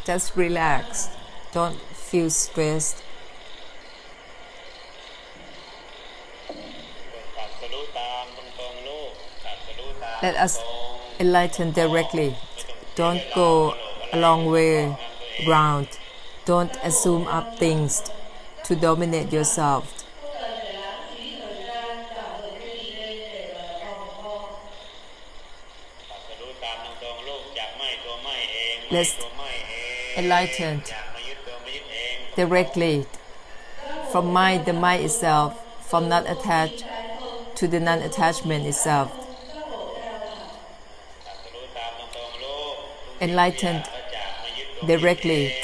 just relax. Don't feel stressed. Let us enlighten directly. Don't go a long way round. Don't assume up things to dominate yourself. Let's enlighten directly from mind, the mind itself, from not attached to the non-attachment itself. Enlightened directly,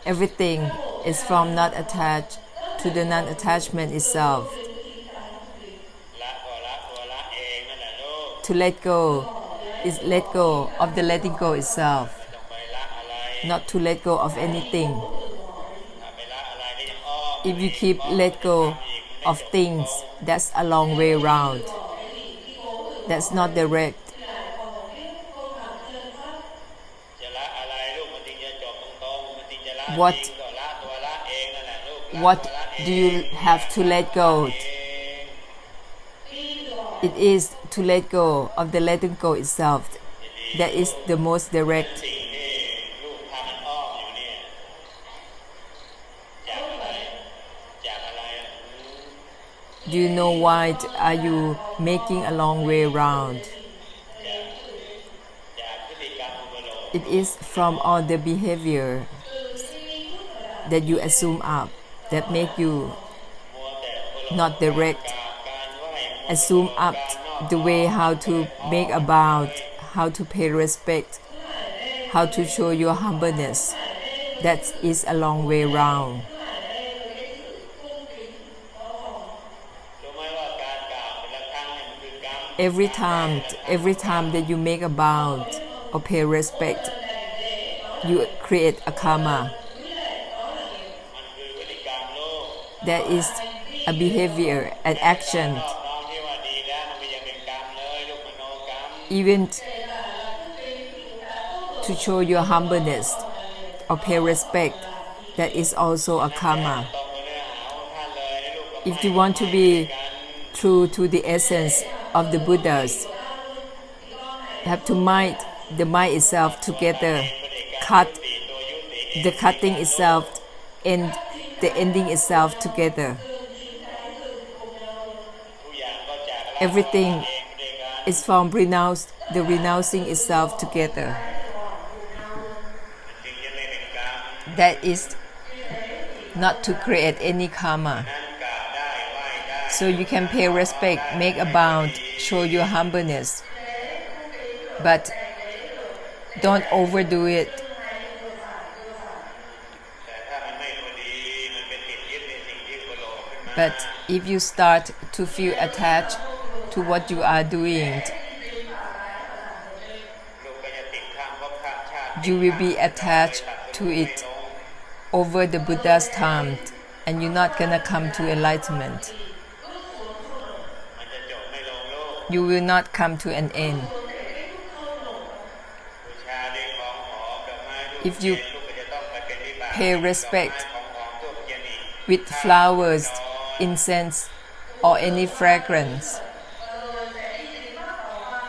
everything is from not attached to the non-attachment itself. To let go is let go of the letting go itself, not to let go of anything. If you keep let go of things, that's a long way round. That's not direct. What do you have to let go? It is to let go of the letting go itself. That is the most direct. Do you know why are you making a long way round? It is from all the behavior that you assume up, that make you not direct. Assume up the way how to make about, how to pay respect, how to show your humbleness. That is a long way round. Every time that you make about or pay respect, you create a karma. That is a behavior, an action. Even to show your humbleness or pay respect, that is also a karma. If you want to be true to the essence of the Buddhas, you have to mind the mind itself together, cut the cutting itself and the ending itself together. Everything is from the renouncing itself together. That is not to create any karma. So you can pay respect, make a bound, show your humbleness, but don't overdo it. But if you start to feel attached to what you are doing, you will be attached to it over the Buddha's time, and you're not gonna come to enlightenment. You will not come to an end. If you pay respect with flowers, incense, or any fragrance,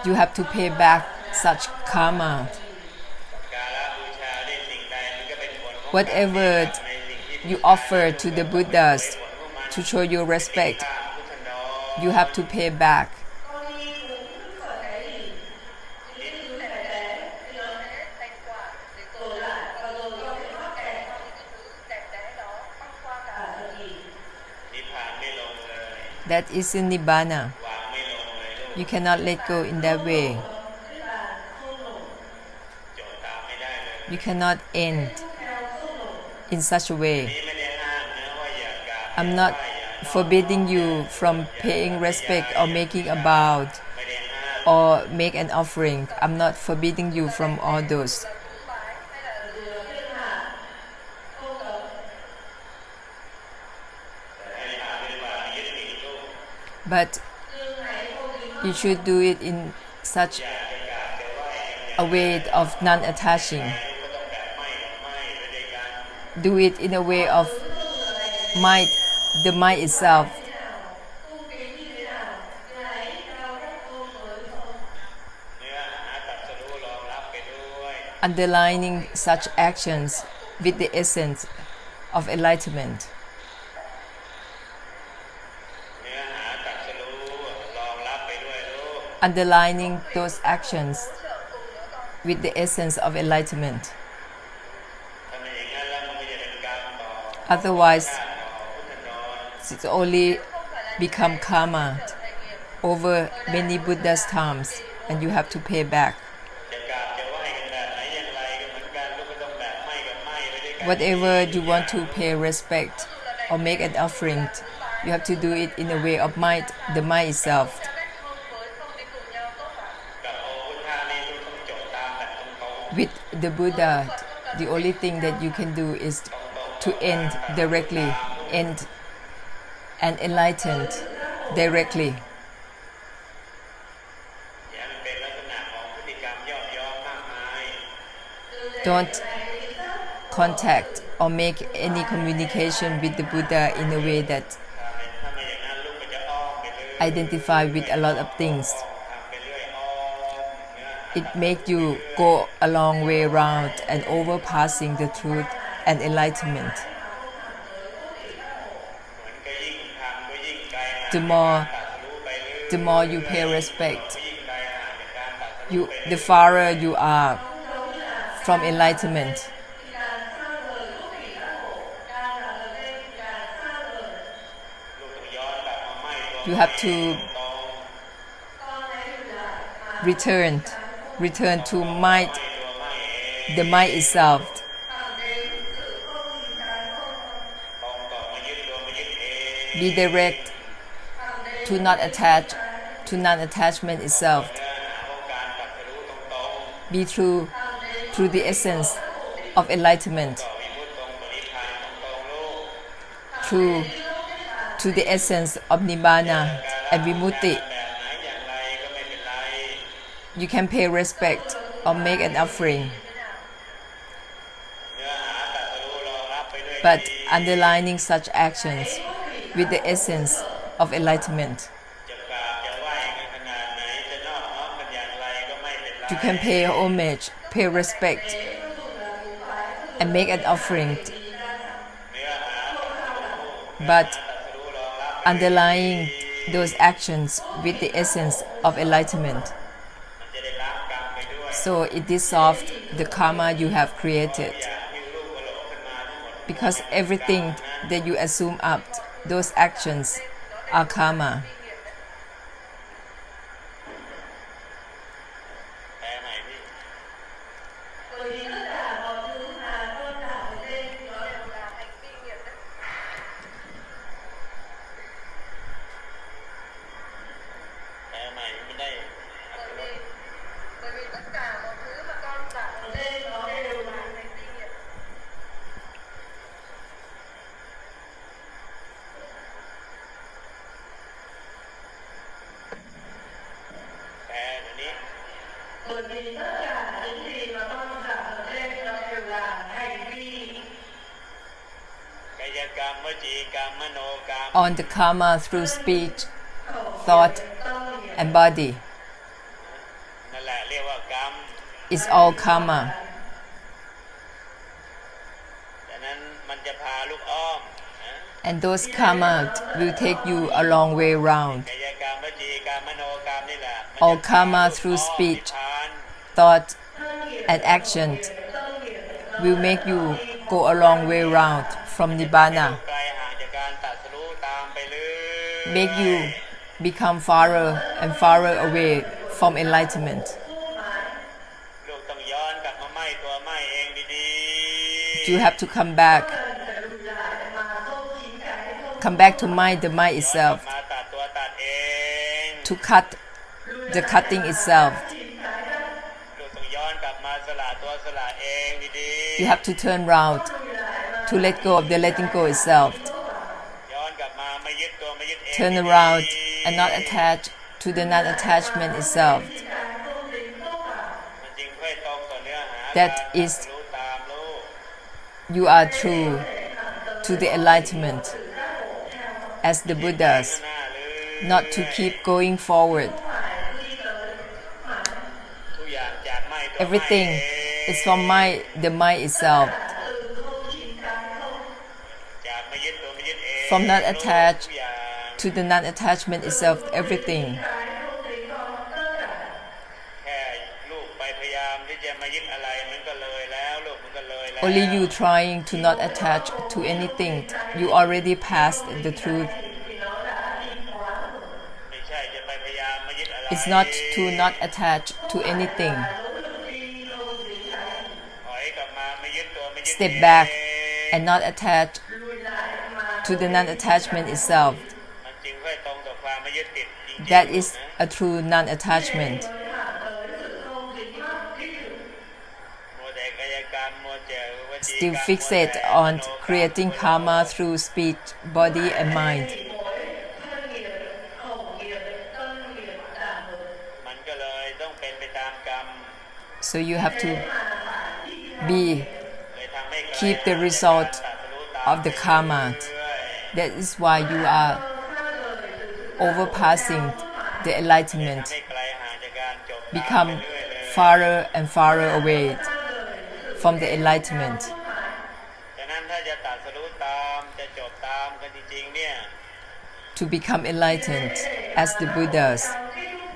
you have to pay back such karma. Whatever you offer to the Buddhas to show your respect, you have to pay back. That is in Nibbana. You cannot let go in that way. You cannot end in such a way. I'm not forbidding you from paying respect or making a bow or make an offering. I'm not forbidding you from all those. But you should do it in such a way of non-attaching. do it in a way of mind, the mind itself. Underlining such actions with the essence of enlightenment. Underlining those actions with the essence of enlightenment. Otherwise, it only become karma over many Buddha's times, and you have to pay back. Whatever you want to pay respect or make an offering, you have to do it in a way of mind, the mind itself. With the Buddha, the only thing that you can do is to end directly, end and enlightened directly. Don't contact or make any communication with the Buddha in a way that identify with a lot of things. It makes you go a long way around and overpassing the truth and enlightenment. The more you pay respect, the farther you are from enlightenment. You have to return to mind, the mind itself. Be direct to not attach, to non-attachment itself. Be true to the essence of enlightenment. True to the essence of Nibbana and Vimutti. You can pay respect or make an offering, but underlining such actions with the essence of enlightenment. You can pay homage, pay respect, and make an offering, but underlying those actions with the essence of enlightenment. So it dissolves the karma you have created. Because everything that you assume up, those actions are karma. On the karma through speech, thought, and body. It's all karma. And those karma will take you a long way around. All karma through speech, thought, and action will make you go a long way around from Nibbana. Make you become farther and farther away from enlightenment. You have to come back to mind, the mind itself, to cut the cutting itself. You have to turn round to let go of the letting go itself. Turn around and not attach to the non-attachment itself. That is you are true to the enlightenment as the Buddhas, not to keep going forward. Everything is from the mind itself. From not attached to the non-attachment itself, everything. Only you trying to not attach to anything, you already passed the truth. It's not to not attach to anything. Step back and not attach to the non-attachment itself. That is a true non-attachment. Still fixate on creating karma through speech, body and mind. So you have to keep the result of the karma. That is why you are overpassing the enlightenment, become farther and farther away from the enlightenment. To become enlightened as the Buddhas,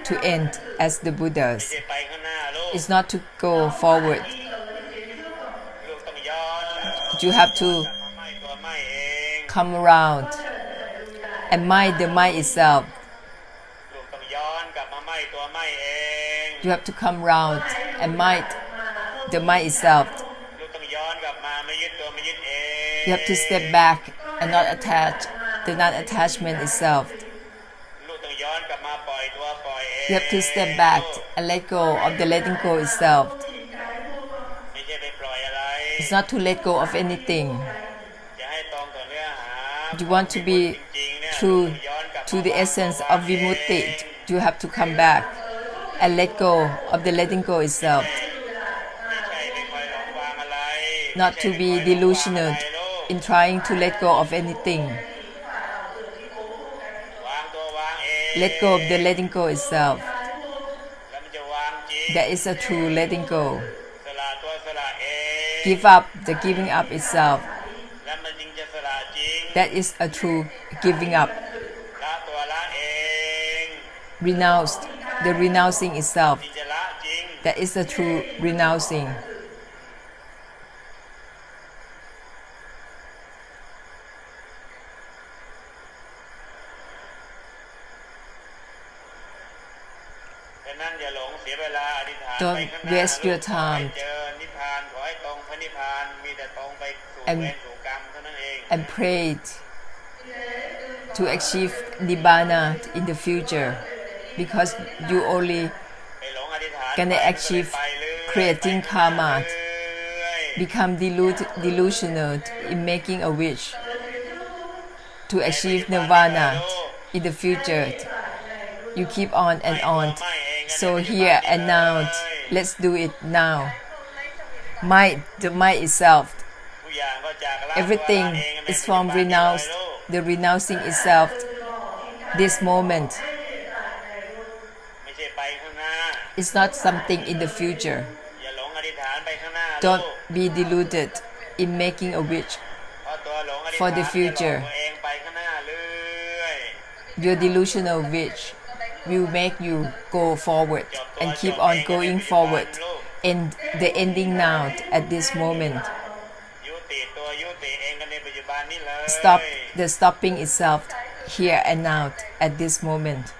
to end as the Buddhas, is not to go forward. You have to come around and mind the mind itself. You have to come around and mind the mind itself. You have to step back and not attach the non-attachment itself. You have to step back and let go of the letting go itself. It's not to let go of anything. You want to be true to the essence of vimutti. You have to come back and let go of the letting go itself. Not to be delusional in trying to let go of anything. Let go of the letting go itself. That is a true letting go. Give up the giving up itself. That is a true giving up. Renounce the renouncing itself. That is a true renouncing. Don't waste your time and pray to achieve Nibbana in the future, because you only gonna achieve creating karma, become delusional in making a wish to achieve Nirvana in the future. You keep on and on. So here and now, let's do it now. The mind itself. Everything is from the renouncing itself. This moment. It's not something in the future. Don't be deluded in making a wish for the future. Your delusional wish will make you go forward and keep on going forward in the ending now at this moment. Stop the stopping itself here and now at this moment.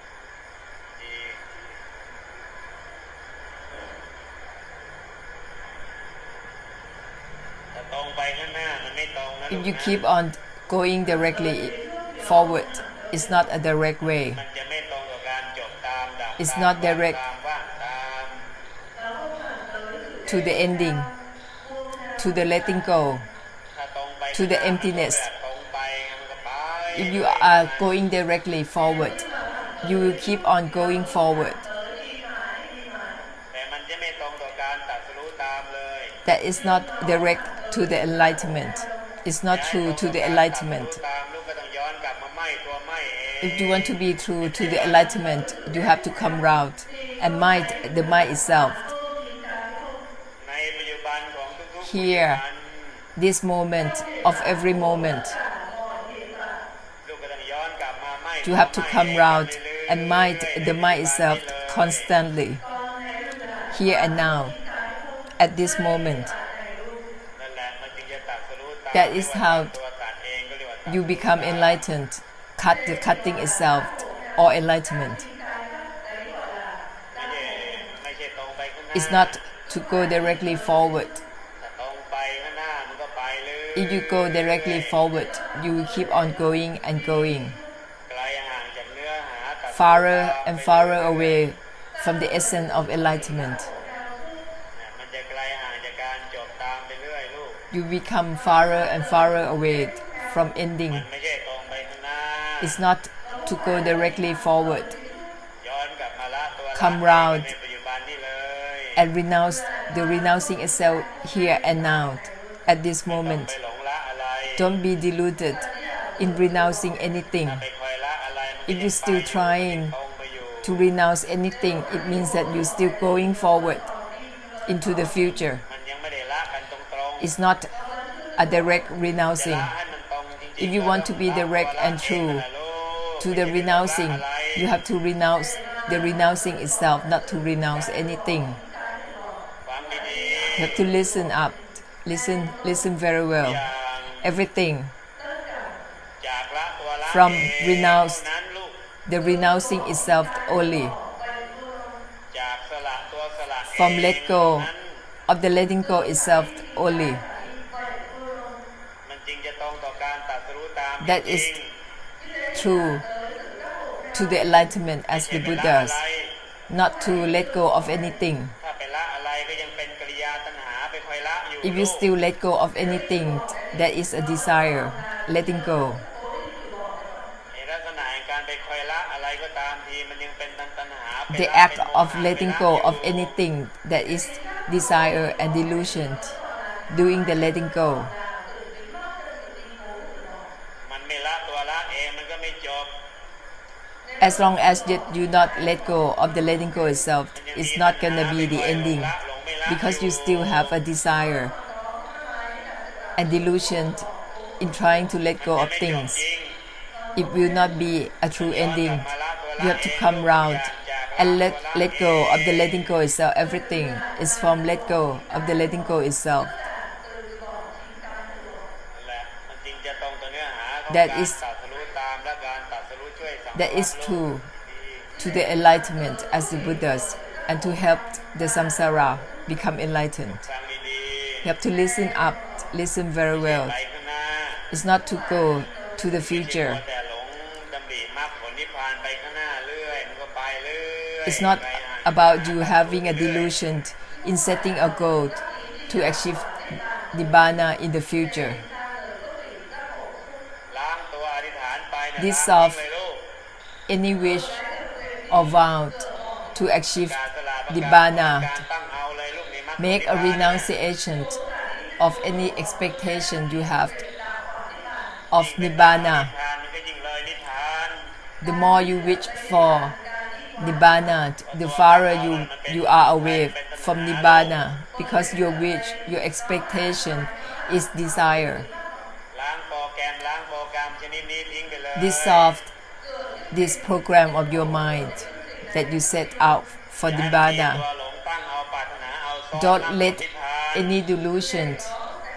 If you keep on going directly forward, it's not a direct way. It's not direct to the ending, to the letting go, to the emptiness. If you are going directly forward, you will keep on going forward. That is not direct to the enlightenment. It's not true to the enlightenment. If you want to be true to the enlightenment, you have to come round and mind the mind itself. Here, this moment of every moment, you have to come round and mind the mind itself constantly. Here and now, at this moment. That is how you become enlightened. Cut the cutting itself or enlightenment. It's not to go directly forward. If you go directly forward, you will keep on going and going, farther and farther away from the essence of enlightenment. You become farther and farther away from ending. It's not to go directly forward. Come round and renounce the renouncing itself here and now, at this moment. Don't be deluded in renouncing anything. If you're still trying to renounce anything, it means that you're still going forward into the future. It's not a direct renouncing. If you want to be direct and true to the renouncing, you have to renounce the renouncing itself, not to renounce anything. You have to listen up. Listen very well. Everything from renounce, the renouncing itself only. From let go of the letting go itself only. That is true to the enlightenment as the Buddhas, not to let go of anything. If you still let go of anything, that is a desire, letting go. The act of letting go of anything that is desire and delusion, doing the letting go. As long as you do not let go of the letting go itself, it's not gonna be the ending, because you still have a desire and delusion in trying to let go of things. It will not be a true ending. You have to come round and let go of the letting go itself. Everything is from let go of the letting go itself. That is true to the enlightenment as the Buddhas, and to help the samsara become enlightened. You have to listen up, listen very well. It's not to go to the future. It's not about you having a delusion in setting a goal to achieve nibbana in the future. Dissolve any wish or vow to achieve nibbana. Make a renunciation of any expectation you have of nibbana. The more you wish for nibbana, the farther you are away from nibbana, because your wish, your expectation is desire. Dissolve this program of your mind that you set out for nibbana. Don't let any delusion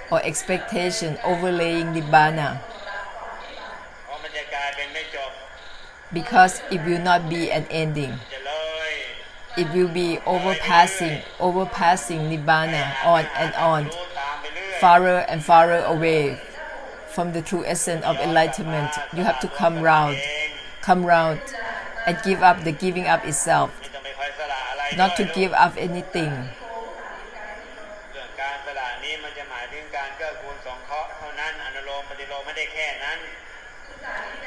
or expectation overlaying nibbana, because it will not be an ending. It will be overpassing nibbana on and on, farther and farther away from the true essence of enlightenment. You have to come round and give up the giving up itself, not to give up anything.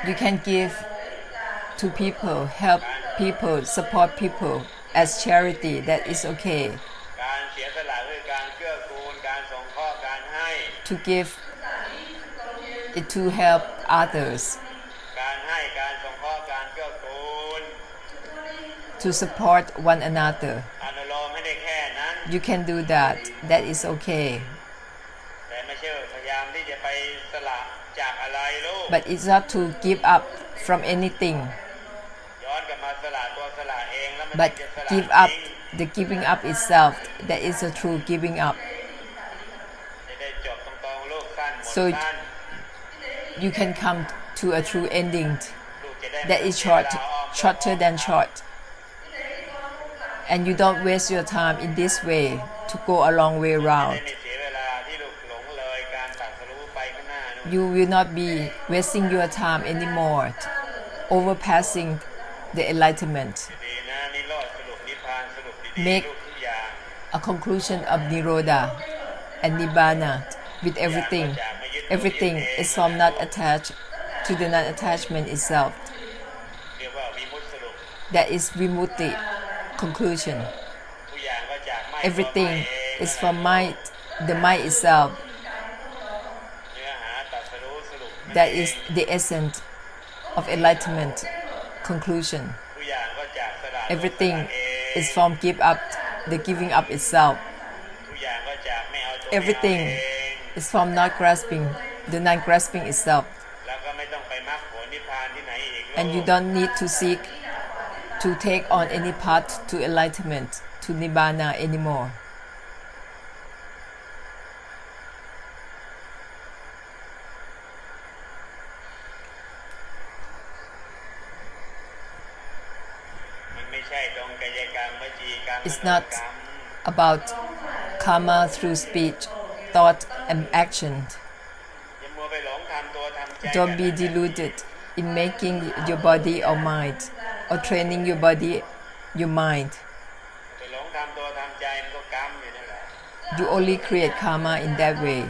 You can give to people, help people, support people as charity. That is okay. to give it to help others, การให้การสงเคราะห์การเกื้อกูล to support one another. อนุโลมให้ได้แค่นั้น You can do that. That is okay. แต่ไม่ใช่พยายามที่จะไปสละจากอะไรลูก But it's not to give up from anything, ย้อนกลับมาสละตัวสละเองแล้วมัน but จะสละ give up, the giving up itself. That is a true giving up. จะได้จบตรงๆลูกสั้นหมด So สั้น you can come to a true ending ลูกจะได้ that is shorter than short. And you don't waste your time in this way to go a long way ได้ round. ไม่เสียเวลาที่ลูกหลงเลยการตรัสรู้ไปข้างหน้านู่น You will not be wasting your time anymore, overpassing the enlightenment. ดีนะนิโรธสรุปนิพพานสรุปดีๆ Make ลูกทุกอย่าง a conclusion of Nirodha and Nibbana with everything. Everything is from not attached to the non-attachment itself. เรียกว่าวิมุตติสรุป That is Vimutti conclusion. ทุกอย่างก็จากไม่ Everything ตัวไม่เอง is from might, the might itself. เนื้อหาตรัสรู้สรุป That is the essence of enlightenment conclusion. ทุกอย่างก็จากสละ Everything สละเอง is from give up, the giving up itself. ทุกอย่างก็จากไม่เอาตัว Everything ไม่เอาเอง is from not grasping, the non-grasping itself. แล้วก็ไม่ต้องไปมรรคผลนิพพานที่ไหนอีก And you don't need to seek to take on any path to enlightenment, to Nibbana anymore. มันไม่ใช่ตรงกายกรรมวจีกรรม It's มโน not กรรม about karma through speech, thought, and action. อย่ามัวไปหลงทำตัวทำใจ Don't be กันนะ deluded in making your body or mind, or training your body, your mind. ไปหลงทำตัวทำใจมันก็กรรมอยู่นั่นแหละ You only create karma in that way.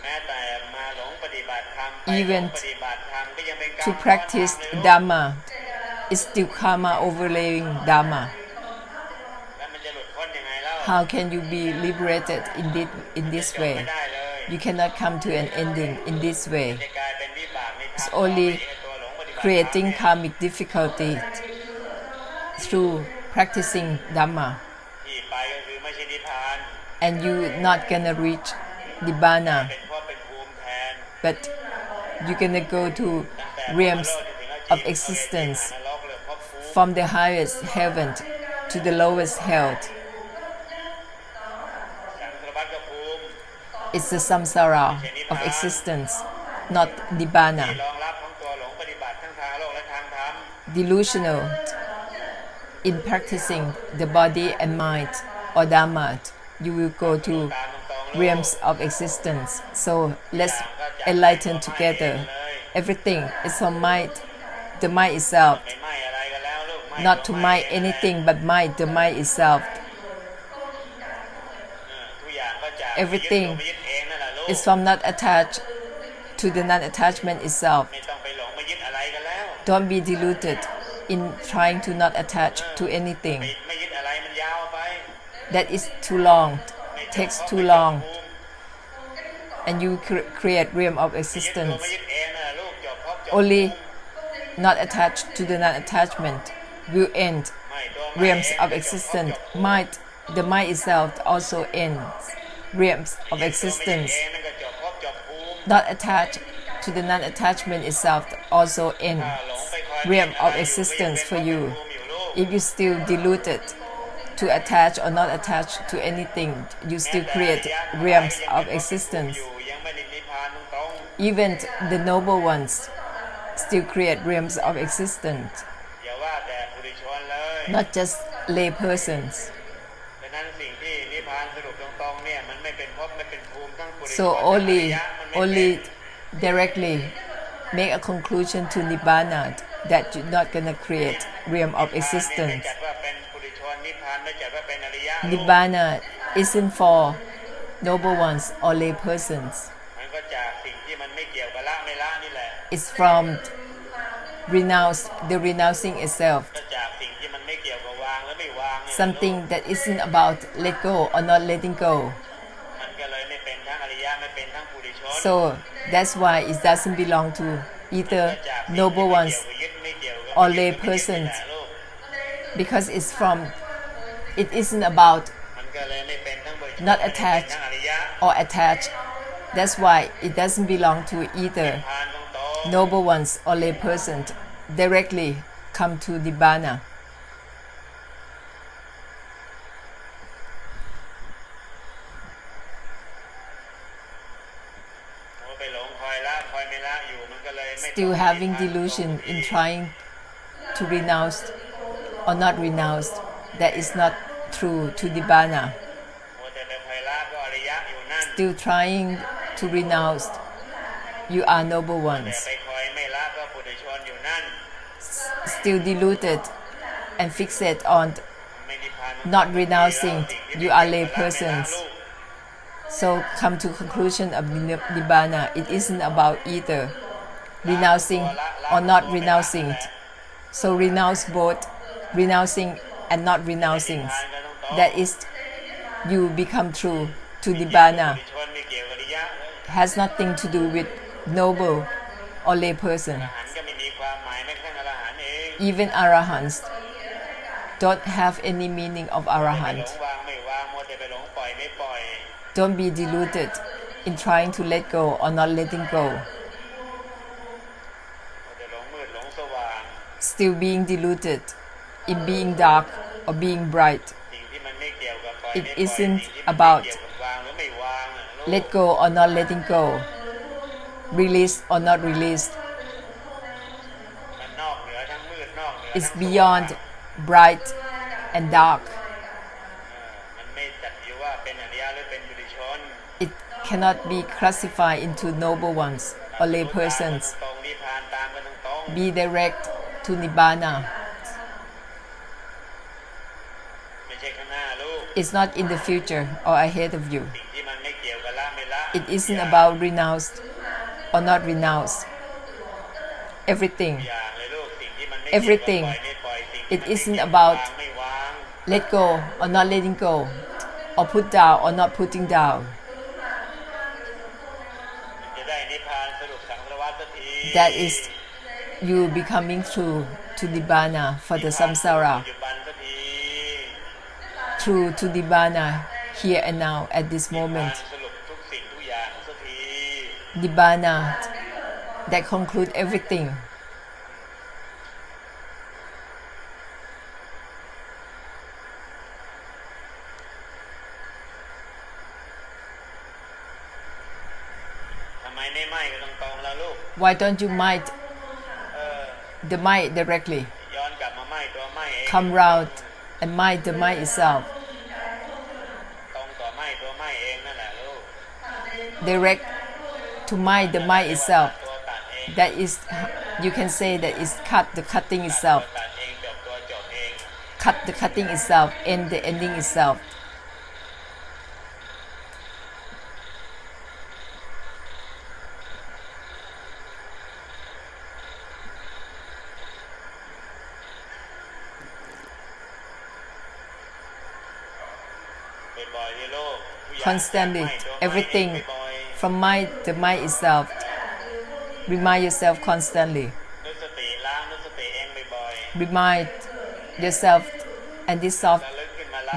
แม้แต่มาหลงปฏิบัติธรรมไป Even หลงปฏิบัติธรรมก็ยังเป็นกรรม To practice ซ้อนกรรมเลย Dhamma is still karma overlaying Dhamma. แล้วมันจะหลุดพ้นยังไงเล่า How can you be liberated in this จบ way? ไม่ได้เลย You cannot come to an ending in this way. จะกลายเป็นวิบากในทาง It's only ไอ้ตัวหลงปฏิบัติธรรม creating เนี่ย karmic difficulty through practicing Dhamma. ที่ไปก็คือไม่ใช่นิพพาน And you're not gonna reach Nibbana, เป็นเพราะเป็นภูมิแทน but you're gonna go to ตั้งแต่ realms พรโลกจนถึงอจิต of existence, นรกเลยภพภูมิ from the highest heaven to the lowest hell. สังสารวัฏกับภูมิ It's the samsara of existence, not Nibbana. ที่รองรับของตัวหลงปฏิบัติทั้งทางโลกและทางธรรม Delusional in practicing the body and mind or Dhamma, you will go to ตามตรงๆ realms of existence. So let's enlighten together. Everything is from might, the might itself, ไม่ไหม้อะไรกันแล้วลูกไหม้ not to ตัวไหม้ might anything but might, the might itself. ทุกอย่างก็จาก Everything ไม่ยึดเองนั่นแหละลูก is from not attached to the non-attachment itself. ไม่ต้องไปหลงไม่ยึดอะไรกันแล้ว Don't be deluded in trying to not attach to anything. ไม่ยึดอะไรมันยาวไป That is too long, ไม่จบ takes ภพ too ไม่จบ long, ภูมิ and you create realm of ยึดตัว existence. ไม่ยึดเองนะลูกจบภพจบ Only not attached to the non-attachment will end ไม่ตัวไม่ realms เอง of ไม่จบภพ existence. จบภูมิ Might, the might itself also ends realms of ยึดตัวไม่ยึด existence. เองนั่นก็จบภพจบภูมิ Not attached to the non-attachment itself also end ถ้าหลงไปคอย realm ยึดอะไร of อยู่ existence ก็ for ยัง you. เป็นภพเป็นภูมิอยู่ลูก If you still deluded to attach or not attach to anything, you still create realms of existence. ยังไม่ได้นิพพานตรง Even the noble ones still create realms of existence, ๆอย่าว่าแต่ปุถุชนเลย not just lay persons. ดังนั้นสิ่งที่นิพพานสรุปตรงๆเนี่ยมันไม่เป็นภพไม่เป็นภูมิทั้งปุถุชน So ทั้งอริยะมันไม่เป็น only directly make a conclusion to Nibbana that you're not gonna create realm of นิพพานเนี่ยไม่ existence. จัดว่าเป็นปุถุชนนิพพานไม่จัดว่าเป็นอริยะ Nibbana isn't for noble ones or lay persons. มันก็จากสิ่งที่มันไม่เกี่ยวกับละไม่ละนี่แหละ It's from the renouncing itself. ก็จากสิ่งที่มันไม่เกี่ยวกับวางและไม่วางเนี่ย Something that isn't about let go or not letting go. มันก็เลยไม่เป็นทั้งอริยะ So that's why it doesn't belong to either noble ones or lay persons, because it isn't about not attached or attached. That's why it doesn't belong to either noble ones or lay persons directly come to Nibbana. Still having delusion in trying to renounce or not renounce, that is not true to Nibbana. Still trying to renounce, you are noble ones. Still deluded and fixated on not renouncing, you are lay persons. So come to conclusion of Nibbana, it isn't about either renouncing or not renouncing. So renounce both, renouncing and not renouncing. That is, you become true to Nibbana. Has nothing to do with noble or lay person. Even Arahants don't have any meaning of Arahant. Don't be deluded in trying to let go or not letting go. Still being deluded in being dark or being bright. It isn't about let go or not letting go, release or not release. It's beyond bright and dark. It cannot be classified into noble ones or lay persons. Be direct to Nibbana. It's not in the future or ahead of you. It isn't about renounced or not renounced. Everything. It isn't about let go or not letting go, or put down or not putting down. That is you becoming true to Nibbana for the samsara. True to Nibbana here and now at this moment. Nibbana that concludes everything. Why don't you mind the mind directly? Come round and mind the mind itself. Direct to mind the mind itself. That is, you can say that is cut the cutting itself. Cut the cutting itself, end the ending itself. Constantly, everything from mind, the mind itself. Remind yourself constantly. Remind yourself and dissolve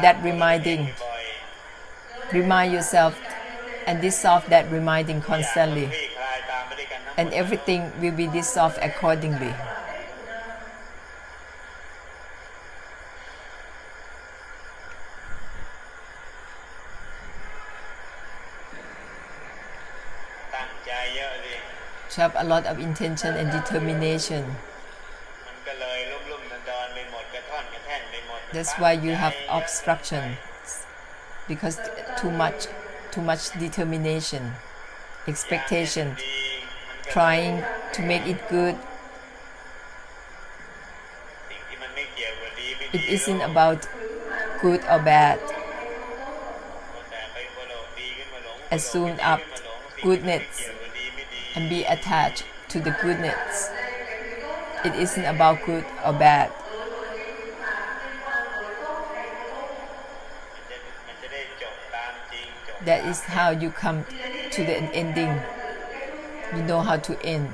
that reminding. Remind yourself and dissolve that reminding constantly. And everything will be dissolved accordingly. To have a lot of intention and determination. That's why you have obstruction, because too much determination, expectation, trying to make it good. It isn't about good or bad. Assume up goodness and be attached to the goodness. It isn't about good or bad. That is how you come to the ending. You know how to end.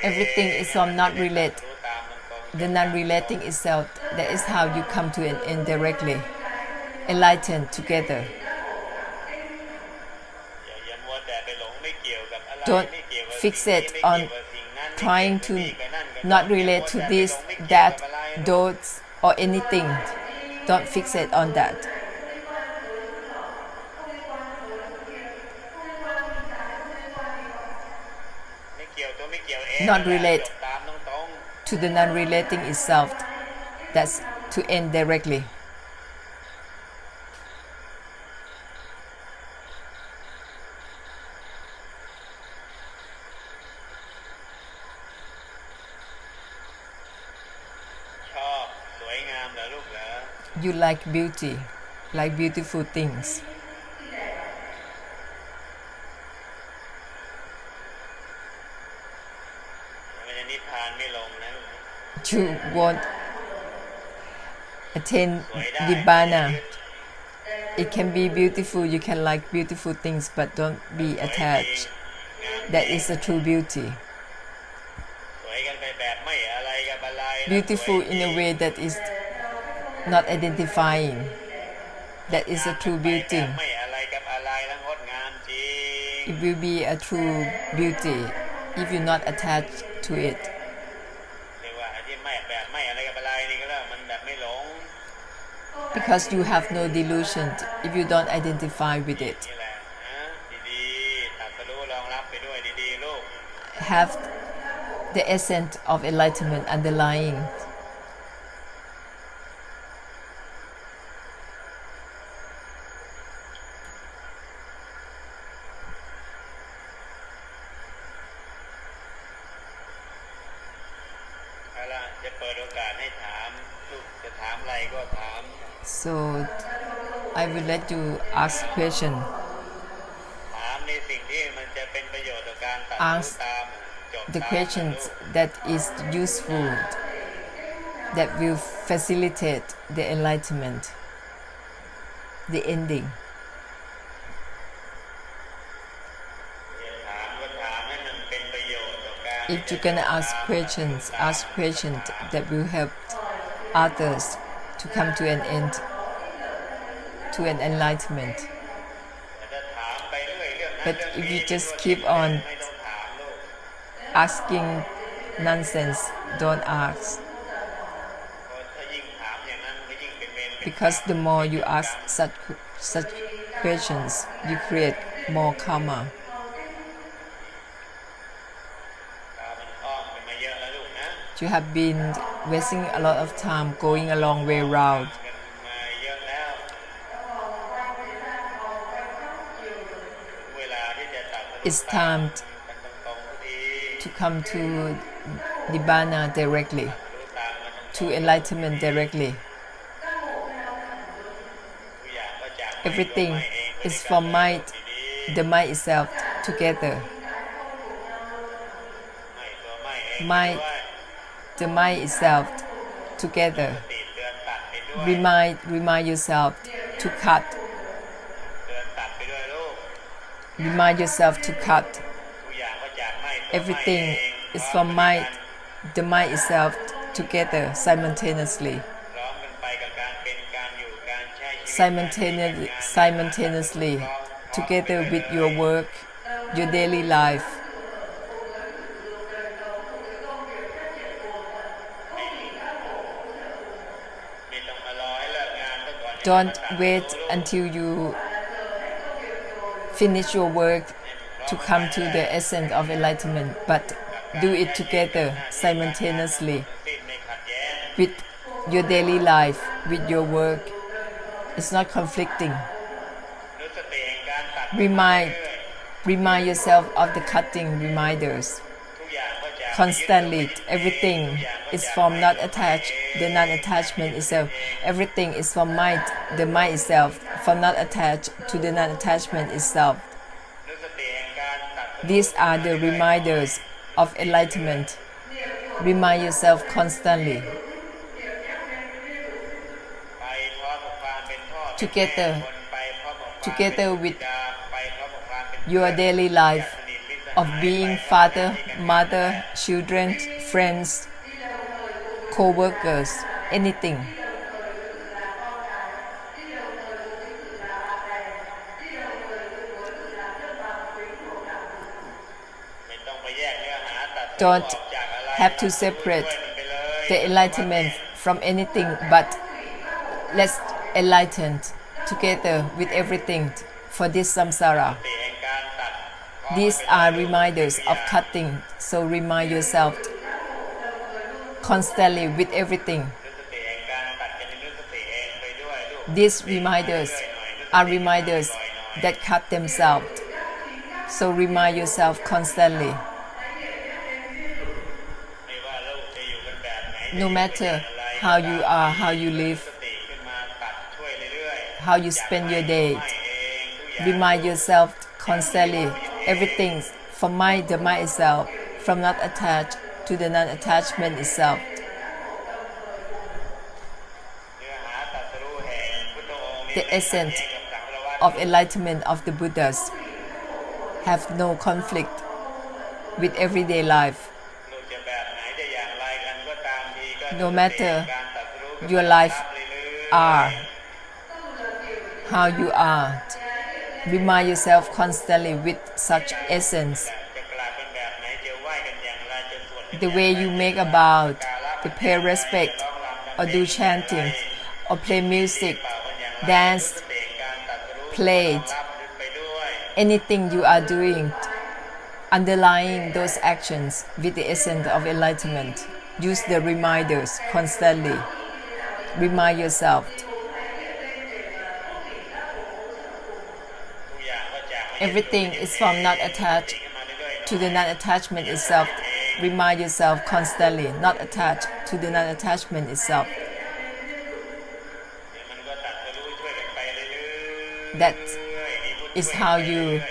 Everything is from not relate. The non-relating itself, that is how you come to an end directly. Enlightened together. Don't fixate on trying to not relate to this, that, those, or anything. Don't fixate on that. Not relate to the non-relating itself. That's to end directly. You like beauty, like beautiful things. You won't attain Nibbana. It can be beautiful, you can like beautiful things, but don't be attached. That is the true beauty. Beautiful in a way that is not identifying. That is a true beauty. It will be a true beauty if you're not attached to it. Because you have no delusion if you don't identify with it. Have the essence of enlightenment underlying. So I will let you ask question. Ask the questions that is useful, that will facilitate the enlightenment, the ending. If you're gonna ask questions that will help others to come to an end, to an enlightenment. But if you just keep on asking nonsense, don't ask. Because the more you ask such questions, you create more karma. You have been wasting a lot of time going a long way round. It's time to come to Nibbana directly, to enlightenment directly. Everything is from mind, the mind itself together. The mind itself together. Remind yourself to cut. Remind yourself to cut. Everything is from mind, the mind itself together simultaneously. Simultaneously together with your work, your daily life. Don't wait until you finish your work to come to the essence of enlightenment, but do it together simultaneously with your daily life, with your work. It's not conflicting. Remind yourself of the cutting reminders. constantly. Everything is from not attached, the non-attachment itself. Everything is from mind, the mind itself, from not attached to the non-attachment itself. These are the reminders of enlightenment. Remind yourself constantly. Together with your daily life of being father, mother, children, friends, co-workers, anything. Don't have to separate the enlightenment from anything, but let's enlighten together with everything for this samsara. These are reminders of cutting, so remind yourself constantly with everything. These reminders are reminders that cut themselves, so remind yourself constantly. No matter how you are, how you live, how you spend your day, remind yourself constantly everything from mind, the mind itself, from not attached to the non-attachment itself. The essence of enlightenment of the Buddhas have no conflict with everyday life. No matter your life are, how you are, remind yourself constantly with such essence. The way you make a bow, to pay respect, or do chanting, or play music, dance, play, anything you are doing, underlying those actions with the essence of enlightenment. Use the reminders constantly. Remind yourself. Everything is from not attached to the non-attachment itself. Remind yourself constantly, not attached to the non-attachment itself. That is how you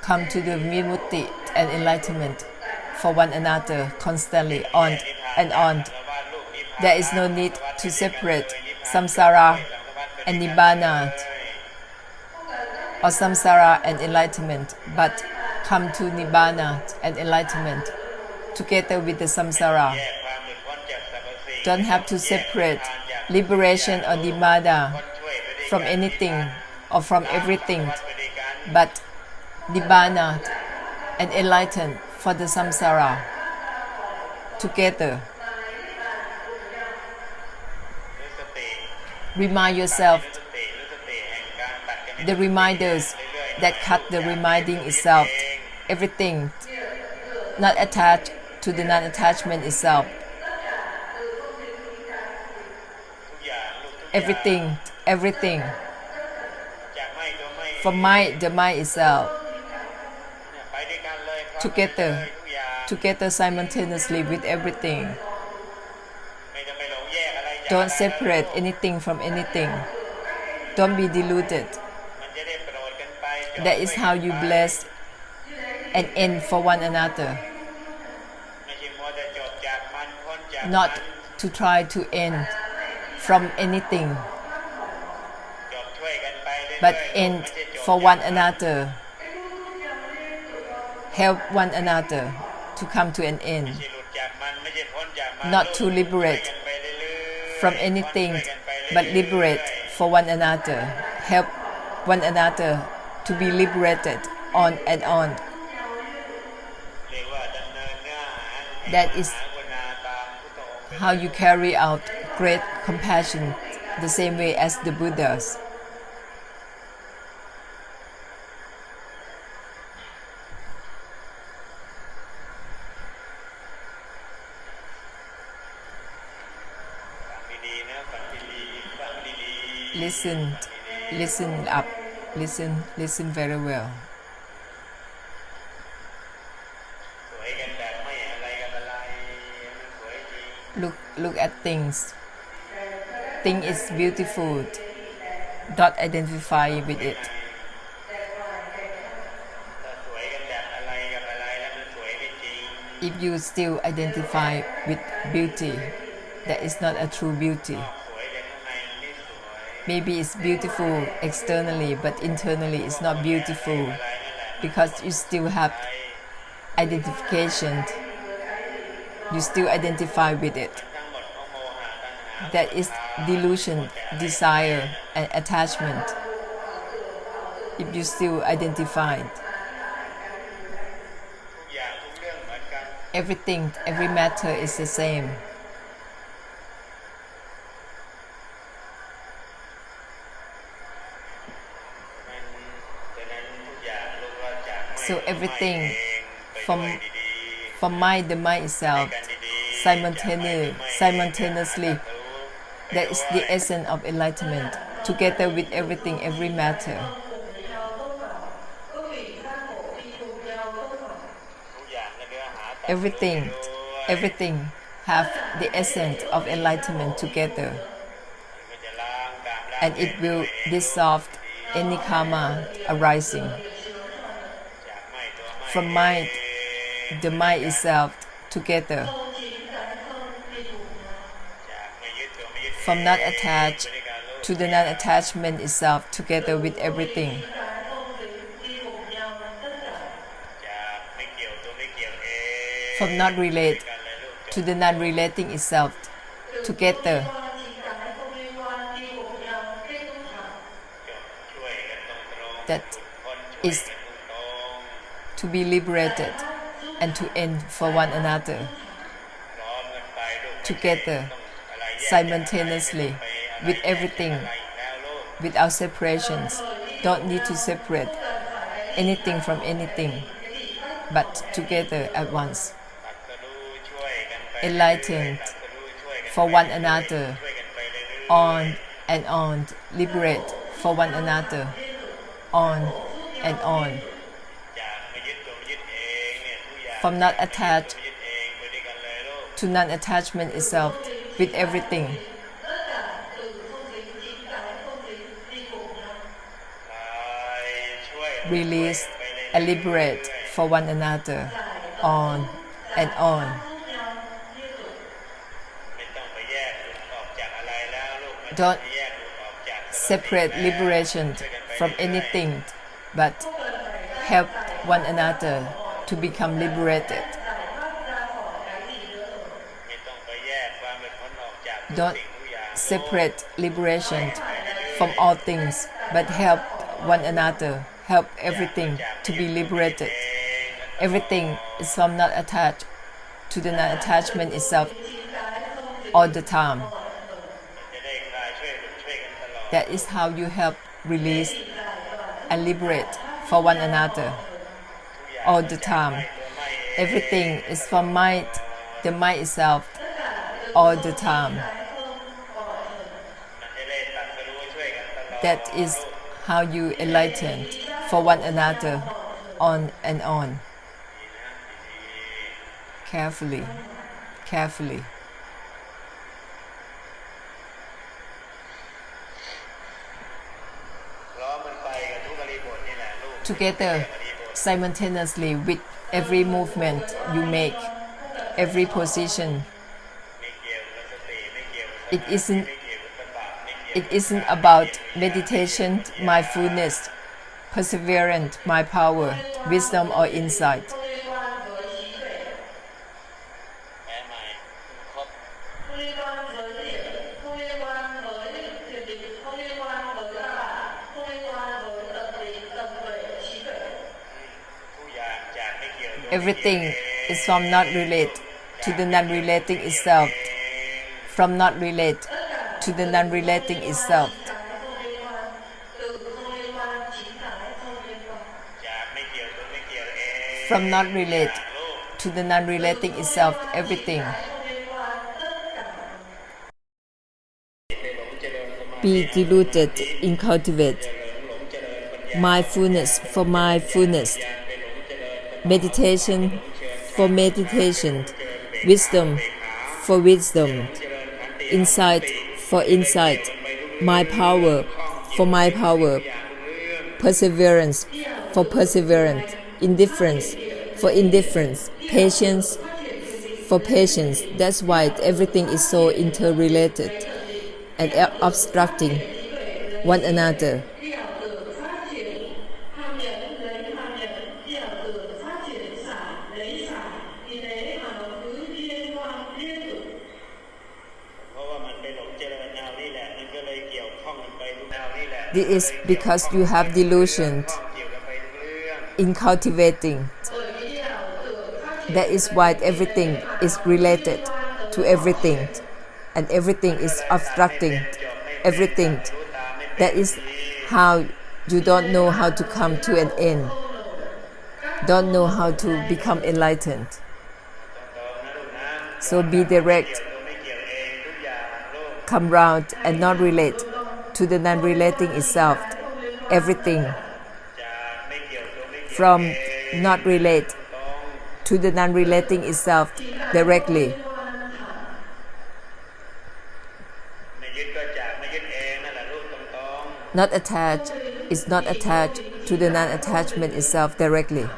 come to the vimutti and enlightenment for one another constantly, on and on. There is no need to separate samsara and nibbana, or samsara and enlightenment, but come to nibbana and enlightenment together with the samsara. Don't have to separate liberation or nibbana from anything or from everything, but nibbana and enlighten for the samsara together. Remind yourself the reminders that cut the reminding itself, everything not attached to the non-attachment itself. Everything from mind, the mind itself, together simultaneously with everything. Don't separate anything from anything. Don't be deluded. That is how you bless and end for one another. Not to try to end from anything, but end for one another. Help one another to come to an end. Not to liberate from anything, but liberate for one another. Help one another to be liberated on and on. That is how you carry out great compassion, the same way as the Buddhas. Listen up, listen very well. Look at things. Thing is beautiful. Don't identify with it. ถ้าสวยกันแบบอะไรกับอะไรแล้วมันสวยไม่จริง If you still identify with beauty, that is not a true beauty. สวยแต่ข้างในมันไม่สวย Maybe it's beautiful externally, but internally it's not beautiful because you still have identification. You still identify with it. ทั้งหมดของโมหะตัณหา That is delusion, desire, and attachment. If you still identified, ทุกอย่างทุกเรื่องเหมือนกัน everything, every matter is the same. ฉะนั้นทุกอย่างรู้ว่าจากไม่ So everything เองไป from ด้วยดี from mind, the mind itself, ๆกันดีๆ simultaneously, that is the essence of enlightenment, together with everything, every matter. ทุกอย่างก็เนื้อหาตัด Everything, ด้วย everything have the essence of enlightenment together, มันจะล้างกามล้าง and it will dissolve any karma arising จากไม่ตัวไม่ from mind, the mind itself together, จากไม่ยึดตัวไม่ยึด from not attached to the non-attachment itself together with everything, จากไม่เกี่ยวตัวไม่เกี่ยวเอง from not relate กันเลยลูก to the non-relating itself together, ช่วยกันตรงๆ that คนช่วย is กันตรง to be liberated and to end for one another ๆพร้อมกันไปลูก together อะไรแยก simultaneously ไปอะไร with แยก everything อะไรอีกแล้วลูก without separations. Don't need to separate anything from anything, but together at once. ตัดสรู้ช่วยกันไป Enlightened ตัดสรู้ช่วยกัน for one another, ช่วยกันไปเรื่อยๆ on and on, liberate for one another, on and on, จากไม่ยึดตัวไม่ยึดเองเนี่ยทุกอย่าง from not attached ไม่ยึดเองไปด้วยกันเลยลูก to non-attachment itself with everything. คลายช่วย Release ไปเรื่อยๆ and liberate for one another, on and on. ไม่ต้องไปแยกหลุดออกจากอะไรแล้วลูกไม่ต้อง Don't ไปแยกหลุดออกจากสมาธิ separate แล้ว liberation ช่วยกันไป from เรื่อยๆ anything, but help one another to become liberated. ไม่ต้องไปแยกความเป็นผลออกจากทุก Don't สิ่งทุกอย่าง separate liberation from all things, but help one another, help everything to be liberated. Everything is from not attached to the non-attachment itself all the time. จะได้คลายช่วยหลุดช่วยกันตลอด That is how you help release and liberate for one another all the time. Everything is from mind, the mind itself, all the time. มันจะได้ตัดสรู้ช่วยกันตลอด That is how you enlighten for one another, on and on. Carefully, carefully. ล้อมันไปกับทุกอริบทนี่แหละลูก Together, simultaneously with every movement you make, every position. ไม่เกี่ยวกับสติไม่เกี่ยวกับ It isn't ไม่เกี่ยวกับตบะไม่เกี่ยว It isn't about meditation, mindfulness, perseverance, my power, wisdom, or insight. แพ้ใหม่ครบทุกอย่างจากไม่เกี่ยวตัว Everything is from not relate to the non-relating itself, from not relate to the non-relating itself, จากไม่เกี่ยวตัวไม่เกี่ยวเอง from not relate ลูก to the non-relating itself, everything. ไปหลงเจริญสมาธิ Be deluded in cultivate หลงเจริญปัญญา mindfulness for mindfulness, ไปหลงเจริญ meditation for meditation, wisdom for wisdom, insight for insight, my power for my power, perseverance for perseverance, indifference for indifference, patience for patience. That's why everything is so interrelated and obstructing one another. This is because you have delusion in cultivating. That is why everything is related to everything, and everything is obstructing everything. That is how you don't know how to come to an end, don't know how to become enlightened. So be direct, come round and not relate to the non-relating itself, everything. From not relate to the non-relating itself directly. Not attached is not attached to the non-attachment itself directly.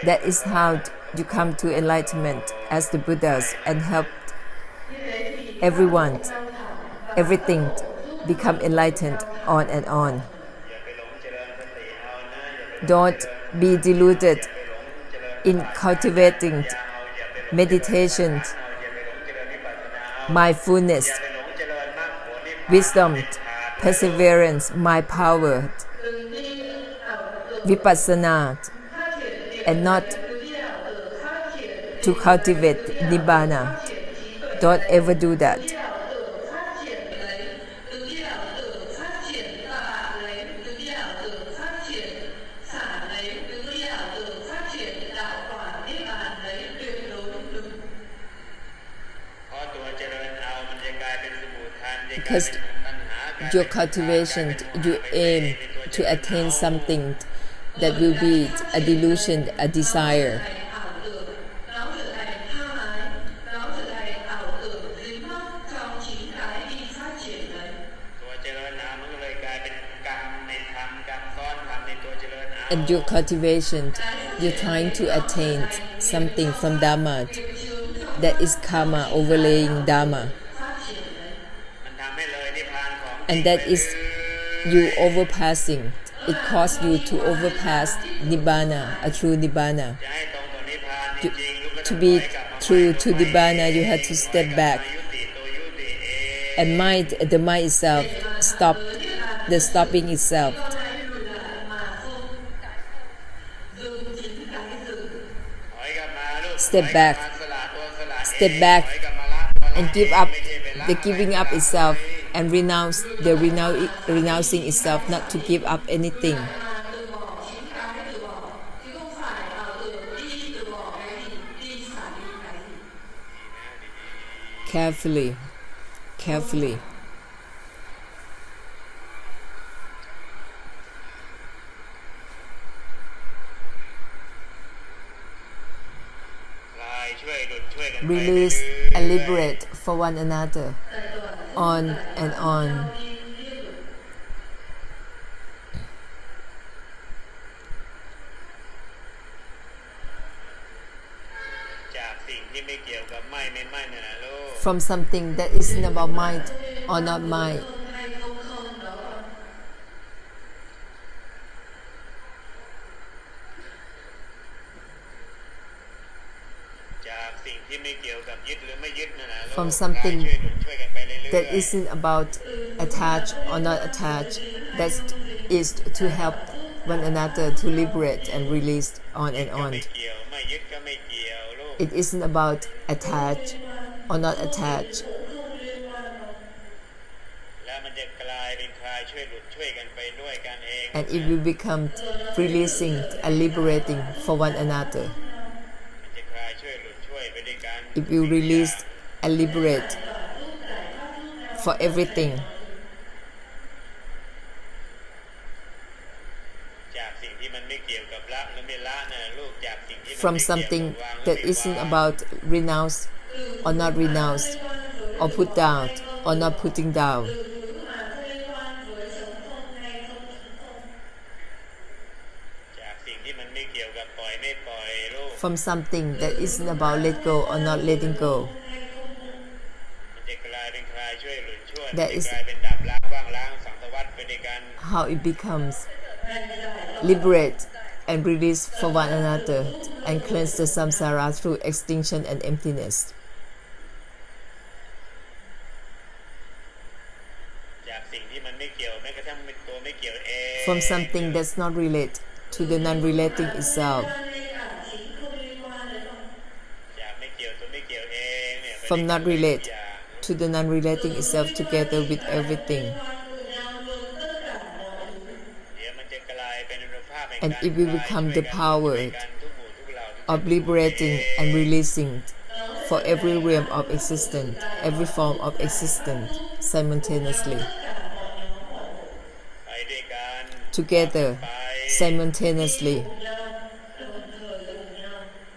That is how you come to enlightenment as the Buddhas and help everyone, everything become enlightened on and on. Don't be deluded in cultivating meditation, mindfulness, wisdom, perseverance, my power, vipassana, and not to cultivate nibbana. Don't ever do that. Because your cultivation, you aim to attain something that will be a delusion, a desire. And your cultivation, you're trying to attain something from Dharma. That is karma overlaying Dharma. And that is you overpassing. It caused you to overpass Nibbana, a true Nibbana. To be true to Nibbana, you have to step back. And the mind itself, stop the stopping itself. Step back, and give up the giving up itself, and renounce the renouncing itself, not to give up anything. Carefully. Release and liberate for one another, on and on. From something that isn't about mind or not mind. From something that isn't about attached or not attached, that is to help one another to liberate and release on and on. It isn't about attached or not attached. And it will become releasing and liberating for one another. It will release and liberate for from something that isn't about renounce or not renounce, or put down or not putting down, จากสิ่งที่มันไม่เกี่ยวกับปล่อยไม่ปล่อยรูป from something that isn't about let go or not letting go. มันจะกลายเป็นคลายช่วยหลุดช่วย That มัน is จะกลายเป็นดับล้างว่างล้างสังสารวัฏไปในการ how it becomes liberate and release for one another and cleanse the samsara through extinction and emptiness. จากสิ่งที่มันไม่เกี่ยวแม้กระทั่งเป็นตัวไม่เกี่ยวเอง From something that's not related to the non-relating itself. จากไม่เกี่ยวตัวไม่เกี่ยวเองเนี่ย From not relate to the non-relating itself together with everything. เดี๋ยวมันจะกลายเป็นอนุภาพแห่ง And การ it will become the power ช่วยกันทุกหมู่ทุกเหล่าทุก of liberating and releasing for every realm of existence, every form of existence simultaneously. ไปด้วยกัน Together, simultaneously,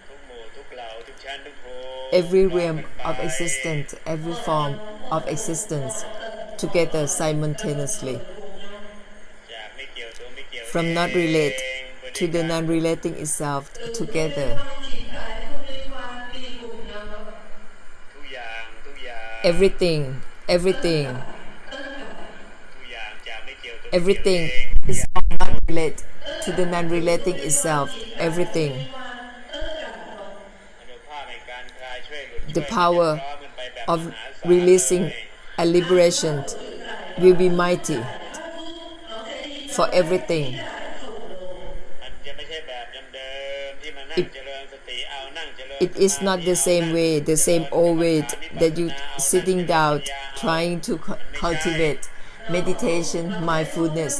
ทุกหมู่ทุกเหล่าทุกชั้นทุกภูมิ every realm of existence, every form of existence, together simultaneously. จากไม่เกี่ยวตัวไม่เกี่ยว From not เอง relate ไปด้วย to the กัน non-relating itself together. ทุกอย่างทุกอย่าง Everything, everything, ทุกอย่างจากไม่เกี่ยวตัวไม่เกี่ยว everything เอง is all not relate to the non-relating itself. Everything. อนุภาพแห่งการคลายช่วยหลุดช่วย The power มันจะพร้อมมันไปแบบ of มหาศาล releasing เลย and liberation will be mighty for everything. มันจะไม่ใช่แบบเดิมๆที่มานั่งเจริญสติเอานั่งเจริญ It is not the same way, the same old way that you sitting down trying to cultivate meditation, mindfulness,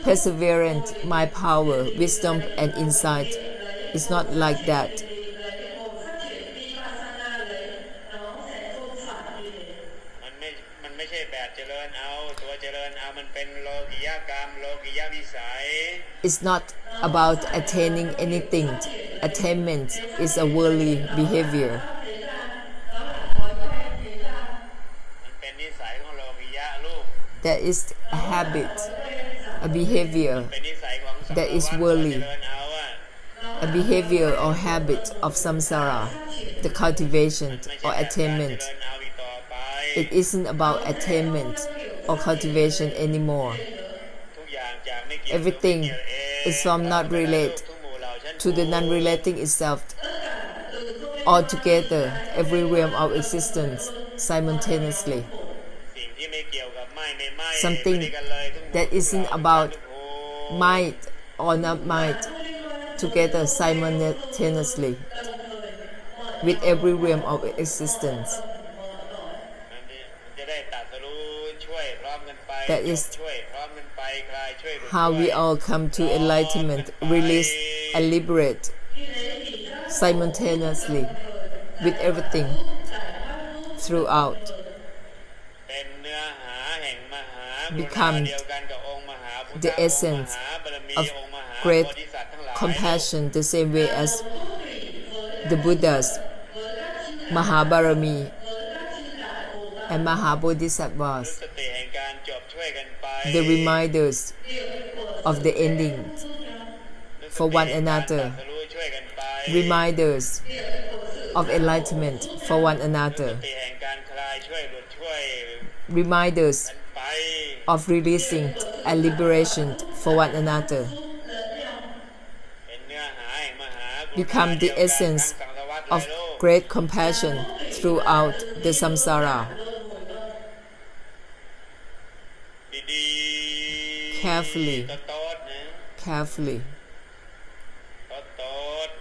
perseverance, my power, wisdom and insight. It's not like that. มันไม่ใช่แบบเจริญเอาตัวเจริญเอามันเป็นโลกิยกรรมโลกิยวิสัย It's not about attaining anything. Attainment is a worldly behavior. มันเป็นนิสัยของโลกิยะลูก That is a habit, a behavior เป็นนิสัยของสัง that is สารวัฏ worldly, เจริญเอาอะ a behavior or habit of samsara, the cultivation ไม่ใช่ or แบบการเจ attainment. ริญเอาอีกต่อไป It isn't about attainment or cultivation anymore. ทุกอย่างจากไม่เกี่ยว Everything ตัวไม่เกี่ยวเอง is from not relate ทุกหมู่เหล่าชั้น to the non-relating itself. Altogether, every realm of existence simultaneously. สิ่งที่ไม่เกี่ยวกับไม่ไม่ Something ไปด้วยกันเลยทุกหมู่ that ทุก isn't เหล่า about ทุกภูมิ might or not might, together simultaneously with every realm of existence. มันจะได้ตรัสรู้ช่วยพร้อมกันไป That is ช่วยพร้อมกันไปคลายช่วยหลุด How ช่วย we all come to enlightenment, release and liberate simultaneously with everything throughout. เป็นเนื้อหาแห่งมหา Become เดียวกันกับองค์มหาพุทธ the องค์ essence มหาบารมี of องค์มหา great โพธิสัตว์ทั้งหลาย compassion the same way as the Buddhas, Mahabharami and Mahabodhisattvas, สติแห่งการจบช่วยกันไป the reminders of the ending สติ for one แห่งการตรั another, สรู้ช่วยกันไป reminders of enlightenment for one ส another, ติแห่งการคลายช่วยหลุดช่วย reminders กันไป of releasing and liberation for one another, เป็นเนื้อหาแห่งมหากรุณา become เดี the ยวกัน essence ทั้งสังสารวัฏ of เลยโลก great compassion throughout the samsara. ดีๆ Carefully โต๊ดๆนะ Carefully. โต๊ดๆ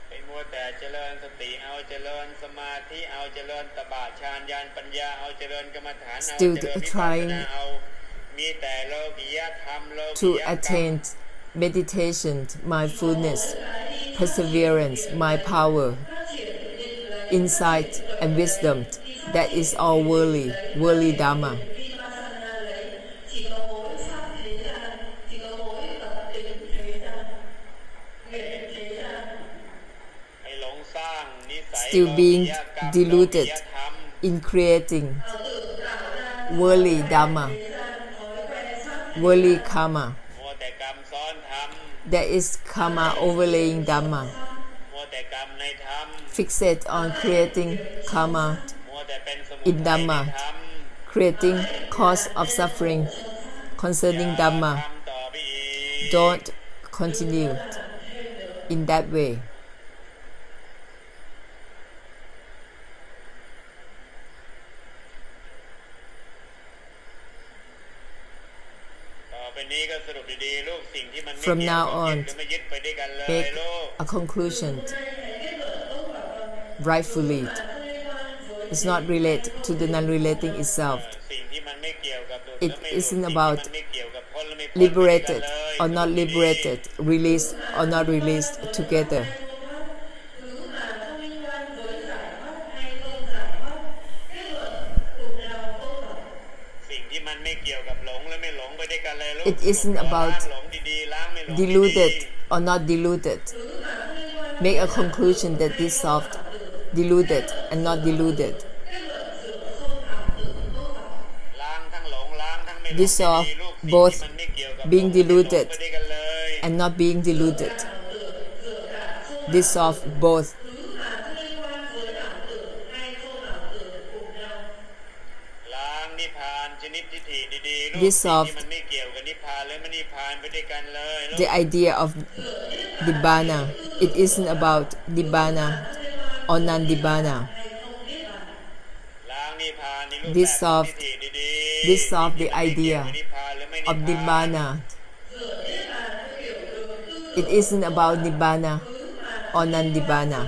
ไปมัวแต่เจริญสติเอาเจริญสมาธิเอาเจริญตบะฌานญาณปัญญาเอาเจริญกรรมฐานเอา Still เจริญวิปัสส trying นาเอามีแต่โลกิยธรรมโลกิ to ยกรรม attain meditation, mindfulness, perseverance, my power, insight, and wisdom. That is all worldly Dharma. still being deluded in creating worldly dharma, worldly karma. มัวแต่กรรมซ้อนธรรม There is karma overlaying dharma. มัวแต่กรรมในธรรม Fixate on creating karma มัวแต่เป็นสมุ in ทัยใน dharma, ธรรม creating cause of suffering concerning dharma. ทำต่อไปอีก Don't continue in that way. ต่อไปนี้ก็สรุปดีๆลูกสิ่งที่มันไม่ From เกี่ยว now กับ on, ยึดก็ไม่ยึดไปด้วยกันเลย Make ลูก a conclusion rightfully. It's not related to the non-relating itself. สิ่งที่มันไม่เกี่ยวกับหลุด It และไม่หลุด isn't สิ่งที่ about มันไม่เกี่ยวกับพ้นและไม่พ้น Liberated ไปด้วย or กันเลย not liberated, released or not released together. สิ่งที่มันไม่เกี่ยวกับหลงและไม่หลงไปด้วยกันเลยลูก It isn't ล้าง about หลงดีๆล้างไม่หลง Deluded ดี or not deluded. Make a conclusion that dissolved, deluded and not deluded. ๆล้างทั้งหลงล้างทั้งไม่หลง Dissolve ดีๆลูกสิ่ง both ที่มันไม่เกี่ยวกับ being หลงและไม่หลง deluded ไปด้วยกันเลย and not being deluded. Dissolve both. ล้างนิพพานชนิดทิฏฐิดีๆลูก Dissolve สิ่งที่มันไม่เกี่ยวกับนิพพานและไม่นิพพานไปด้วยกันเลยลูก The idea of Nibbana. It isn't about Nibbana or non-Nibbana. ล้างนิพพานในรูป Dissolve แบบทิฏฐิดีๆ dissolve the ไม่เกี่ยว idea กับนิพพานหรือไม่นิพ of พาน Nibbana. It isn't about Nibbana or non-Nibbana.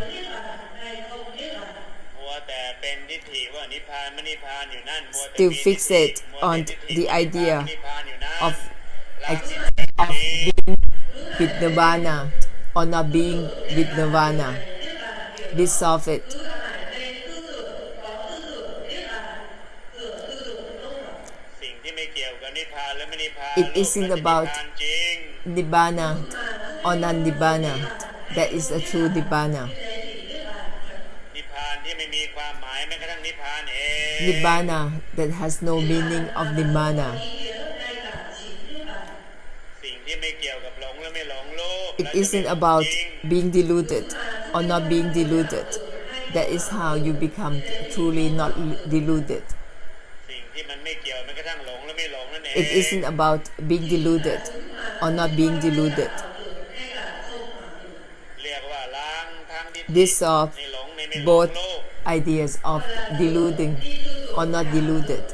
มัวแต่เป็นทิฏฐิว่านิพพานไม่นิพพานอยู่นั่นมัวแต่ Still มีทิฏฐิ fixate มัวแต่ on ทิฏฐิ the idea นิพพานอยู่นั่น of ล้างทิฏฐิ of being with Nirvana or not being with Nirvana. Dissolve it. สิ่งที่ไม่เกี่ยวกับนิพพานและไม่นิพพาน It isn't ลูก about และนิพพานจริง Nibbana or non-Nibbana. That is a true Nibbana. นิพพานที่ไม่มีความหมายแม้กระทั่งนิพพานเอง Nibbana that has no meaning of Nibbana. สิ่งที่ไม่เกี่ยวกับหลงและไม่หลงลูก It isn't about being deluded or not being deluded. That is how you become truly not deluded. สิ่งที่มันไม่เกี่ยวแม้กระทั่งหลงและไม่หลงนั่นเอง It isn't about being deluded or not being deluded. เรียกว่าล้างทั้งทิฏฐิ Dissolve ในหลงในไม่หลง both ลูก ideas of deluding or not deluded.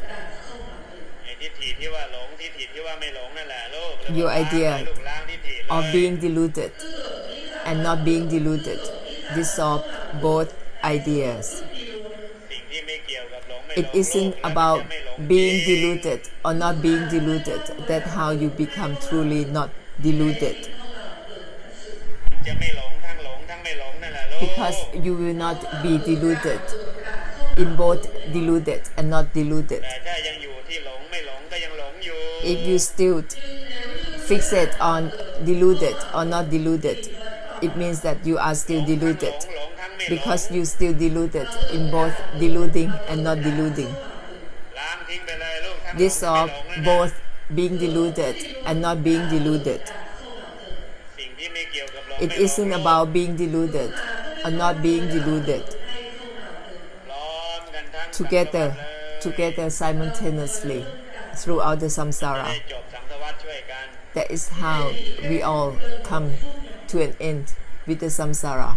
ไอ้ทิฏฐิที่ว่าหลงทิฏฐิที่ว่าไม่หลงนั่นแหละลูก Your ล้าง idea เลยลูกล้างทิฏฐิเลย Of being deluded and not being deluded. Dissolve both ideas. สิ่งที่ไม่เกี่ยวกับหลงไม่หล It ง isn't ลูกแล้วมัน about จะไม่หลง being จริง deluded or not being deluded. That's how you become truly not deluded. จะไม่หลงทั้งหลงทั้งไม่หลงนั่นแหละลูก Because you will not be deluded in both deluded and not deluded. แต่ถ้ายังอยู่ที่หลงไม่หลงก็ยังหลงอยู่ If you still fixate on deluded or not deluded, it means that you are still deluded หลงทั้งไม่หลง because you still deluded in both deluding and not deluding. ล้างทิ้งไปเลยลูกทั้งหลงทั้งไม่ Dissolve หลงนั่น both being deluded and not being deluded. สิ่งที่ไม่เกี่ยวกับหลง It ไม่หลง isn't about being deluded or not being deluded. พร้อมกันทั้ง Together, สังสารวัฏเลย together simultaneously throughout the ได้ samsara. จบสังสารวัฏช่วยกัน That is how we all come to an end with the samsara.